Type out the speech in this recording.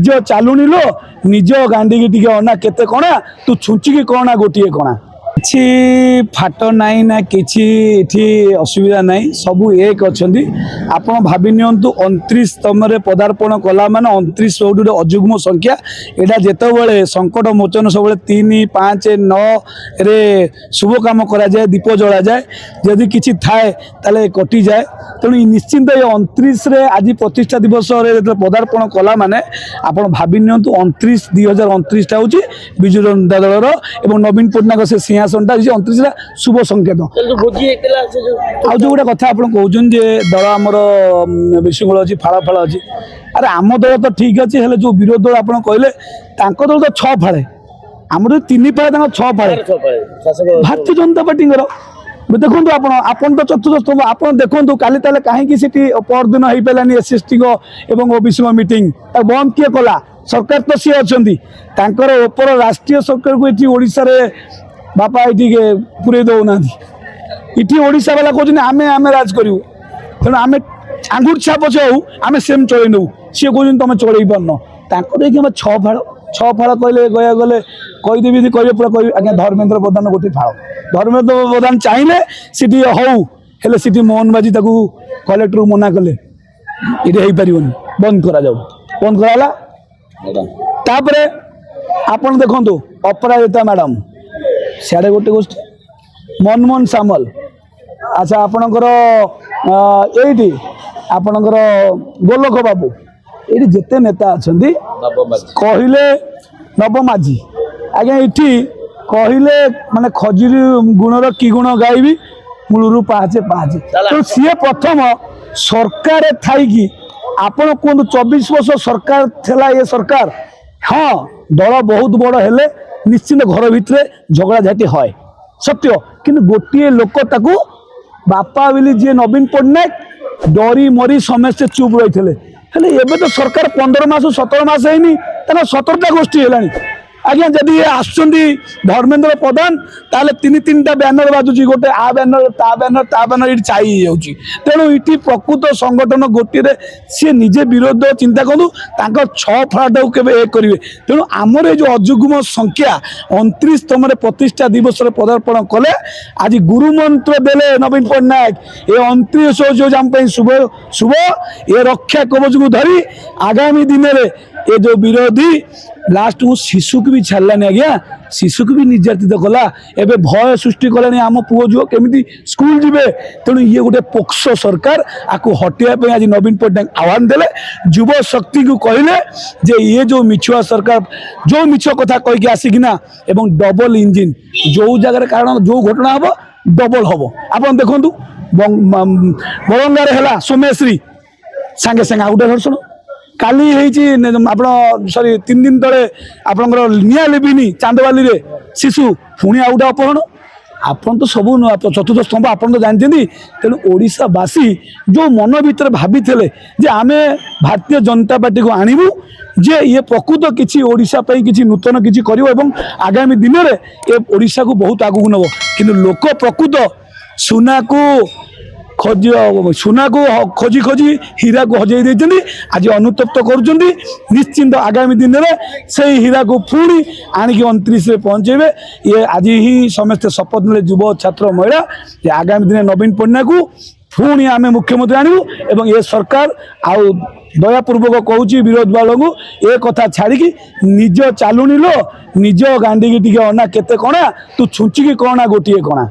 निज चालुनी लो निज गांडी की अना केते कणा तू छुंचिकी कणा गोटे कणा किसी फाट नाई ना किसी असुविधा नाई सबू एक अच्छा आपण भावी नियंतु 29 तम पदार्पण कला मान 29 गोटे अजुग्म संख्या यहाँ जिते संकट मोचन सब 3, 5, 9 रे शुभ काम करा जाए दीप जला जाए जदि किसी थाए ताले कटि जाए तेणु निश्चिंत ये 29 रे आज प्रतिष्ठा दिवस पदार्पण कला माने आपण भावी नियंतु 29 2029 हूँ विजु जनता दल और नवीन पट्टनायक से सिंहासनटा 29 शुभ संकेत आ जो गोटे कथा आप कहते दल आमर विशृंखल अच्छी फाड़ फाड़ अच्छी अरे आम दल तो ठीक अच्छे हेल्ले जो विरोध दल आप कहले दल तो 6 फाड़े आम 3 फाड़े 6 फाड़े भारतीय जनता पार्टी देखो आपन तो चतुर्थ स्तंभ आप देखो काली ताले कहीं परदिन हो पारानी एसएसटी एवं ओबीसी मीटिंग बंद किए कला सरकार तो सी अच्छा उपर राष्ट्रीय सरकार को ये ओडिशा रे बापा ये पूरे दौना इटी ओडिशा वाला कहते आमे आमे राज करूँ तेणु आम आंगुठ छाप हूँ आम सेम चल नौ सी कहते तुम चल पारन ताकि 6 फाड़ कहले गया गले कहीदेवी कहे पूरा कह आज्ञा धर्मेन्द्र प्रधान गोटे फाड़ धर्मेन्द्र प्रधान चाहिए सीटी हेले सीटी मोहन बाजी कलेक्टर मना कले ये हो पार बंद करा बंद कराला तापरे आपण देखु अपराजिता मैडम सियाड़े गोटे गोष्ठी मनमोहन सामल अच्छा आपणकर ये आपणकर गोलख बाबू ये जिते नेता अच्छा कहले नव माझी आज्ञा ये कहले माने खजुरी गुणर कि गुण गायबी मूलू पाचे पाचे तो सी प्रथम सरकार थी आपण कहतु 24 वर्ष सरकार थेला ये सरकार हाँ दल बहुत बड़ हेले निश्चिंत घर भितर झगड़ा झाटी है सत्य किंतु गोटे लोक ताकू बापा बोली जी नवीन पट्टनायक डरी मरी समस्ते चुप रही हेले तो सरकार 15 मास 17 मास है 17टा गोष्ठी है आज्ञा जदि आसुंदी धर्मेन्द्र प्रधान ताले 3-3टा बैनर बाजुची गोटे आ बैनर ता बैनर ये चाहिए जाऊँगी तेणु ये प्रकृत संगठन गोटे सी निजे विरोध चिंता करूँ 6 फाड़ा के एक करेंगे तेणु आमर ये जो अजुग्म संख्या 29 तम प्रतिष्ठा दिवस पदार्पण कले आज गुरु मंत्र देले नवीन पट्टनायक ये 29 जो आम शुभ शुभ ये रक्षा कवच को धरी आगामी दिन में ये जो विरोधी लास्ट को शिशु को भी छाड़लानी आज्ञा शिशु को भी निर्यातित कला एवं भय सृष्टि कलानी आम पुओ झुओ केमी स्कूल जीवे तेणु ये गोटे पोक्सो सरकार आपको हटाइवाई आज नवीन पट्टनायक आह्वान देले युव शक्ति को कहले जे ये जो मिछुआ सरकार जो मिछ कथा कहीकि आसिकिना एवं डबल इंजिन जो जगह कारण जो घटना हम डबल हम आप देखु बरंगार है सोमेश्री सांगे सांगे आउटे धर्षण काली आप सॉरी 3 दिन तले आपंकर निया लिबिनी चांदवाली रे शिशु पुणी आउटा अपहरण आपन तो सब चतुर्थ स्तंभ आप तो जानते तेणु ओडिशावासी जो मन भीतर भाभी जे आम भारतीय जनता पार्टी को आणबू जे ये प्रकृत किसी ओडिशा किसी नूतन किसी कर आगामी दिन में ये ओडिशा को बहुत आगू नब कि लोक प्रकृत सुना को सुना को खोजी खोजी हीरा को हजई देते आज अनुतप्त कर निश्चिंत आगामी दिन में से हीरा को पुणी आणिक 29 पहुँचे ये आज ही समस्ते शपथ मिले युव छात्र महिला ये आगामी दिन नवीन पट्टनायक को पुणी आम मुख्यमंत्री आणबू एवं ये सरकार आउ दयापूर्वक कहूँ विरोध वालों को ये कथा छाड़ी निज चालुनी लो निज गांडी की अना केते कणा तू छुंचिकी कणा गोटे कणा।